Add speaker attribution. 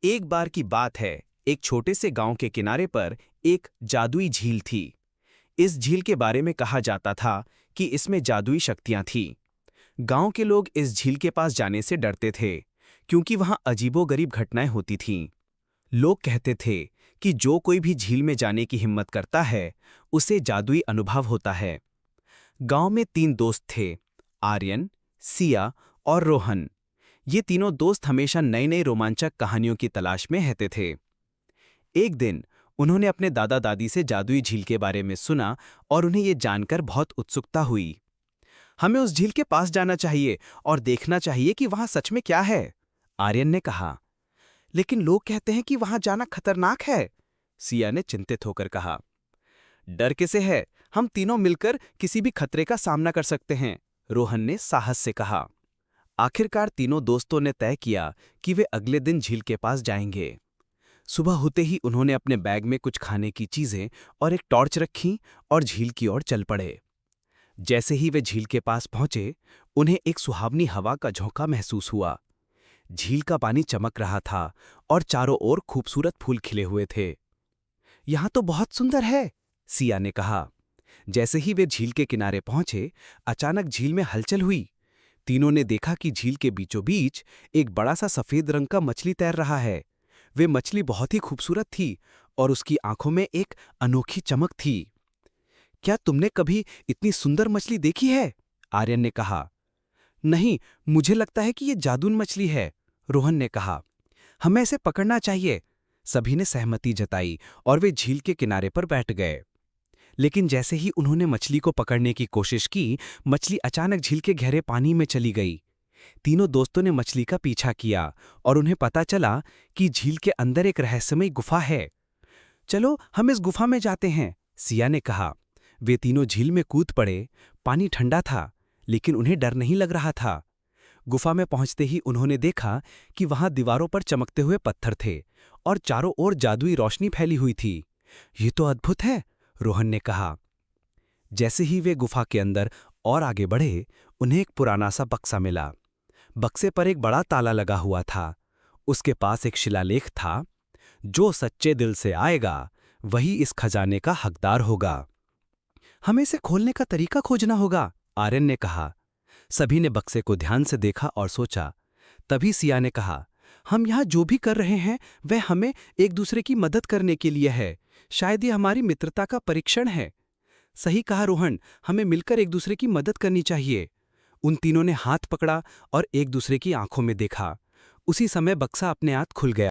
Speaker 1: एक बार की बात है, एक छोटे से गांव के किनारे पर एक जादुई झील थी। इस झील के बारे में कहा जाता था कि इसमें जादुई शक्तियां थीं। गांव के लोग इस झील के पास जाने से डरते थे, क्योंकि वहां अजीबोगरीब घटनाएं होती थीं। लोग कहते थे कि जो कोई भी झील में जाने की हिम्मत करता है, उसे जादुई अनुभव होता है। गांव में 3 दोस्त थे, आर्यन, सिया और रोहन। ये तीनों दोस्त हमेशा नई नई रोमांचक कहानियों की तलाश में रहते थे। एक दिन उन्होंने अपने दादा दादी से जादुई झील के बारे में सुना और उन्हें ये जानकर बहुत उत्सुकता हुई। हमें उस झील के पास जाना चाहिए और देखना चाहिए कि वहां सच में क्या है, आर्यन ने कहा। लेकिन लोग कहते हैं कि वहां जाना खतरनाक है, सिया ने चिंतित होकर कहा। डर किसे है, हम तीनों मिलकर किसी भी खतरे का सामना कर सकते हैं, रोहन ने साहस से कहा। आखिरकार तीनों दोस्तों ने तय किया कि वे अगले दिन झील के पास जाएंगे। सुबह होते ही उन्होंने अपने बैग में कुछ खाने की चीजें और एक टॉर्च रखी और झील की ओर चल पड़े। जैसे ही वे झील के पास पहुंचे, उन्हें एक सुहावनी हवा का झोंका महसूस हुआ। झील का पानी चमक रहा था और चारों ओर खूबसूरत फूल खिले हुए थे। यहां तो बहुत सुंदर है, सिया ने कहा। जैसे ही वे झील के किनारे पहुंचे, अचानक झील में हलचल हुई। तीनों ने देखा कि झील के बीचों बीच एक बड़ा सा सफेद रंग का मछली तैर रहा है। वे मछली बहुत ही खूबसूरत थी और उसकी आंखों में एक अनोखी चमक थी। क्या तुमने कभी इतनी सुंदर मछली देखी है? आर्यन ने कहा। नहीं, मुझे लगता है कि ये जादुई मछली है, रोहन ने कहा। हमें इसे पकड़ना चाहिए, सभी ने सहमति जताई और वे झील के किनारे पर बैठ गए। लेकिन जैसे ही उन्होंने मछली को पकड़ने की कोशिश की, मछली अचानक झील के गहरे पानी में चली गई। तीनों दोस्तों ने मछली का पीछा किया और उन्हें पता चला कि झील के अंदर एक रहस्यमयी गुफा है। चलो हम इस गुफा में जाते हैं, सिया ने कहा। वे तीनों झील में कूद पड़े। पानी ठंडा था, लेकिन उन्हें डर नहीं लग रहा था। गुफा में पहुंचते ही उन्होंने देखा कि वहां दीवारों पर चमकते हुए पत्थर थे और चारों ओर जादुई रोशनी फैली हुई थी। ये तो अद्भुत है, रोहन ने कहा। जैसे ही वे गुफा के अंदर और आगे बढ़े, उन्हें एक पुराना सा बक्सा मिला। बक्से पर एक बड़ा ताला लगा हुआ था। उसके पास एक शिलालेख था, जो सच्चे दिल से आएगा वही इस खजाने का हकदार होगा। हमें इसे खोलने का तरीका खोजना होगा, आर्यन ने कहा। सभी ने बक्से को ध्यान से देखा और सोचा। तभी सिया ने कहा, हम यहाँ जो भी कर रहे हैं वह हमें एक दूसरे की मदद करने के लिए है। शायद ये हमारी मित्रता का परीक्षण है। सही कहा रोहन, हमें मिलकर एक दूसरे की मदद करनी चाहिए। उन तीनों ने हाथ पकड़ा और एक दूसरे की आंखों में देखा। उसी समय बक्सा अपने आप खुल गया।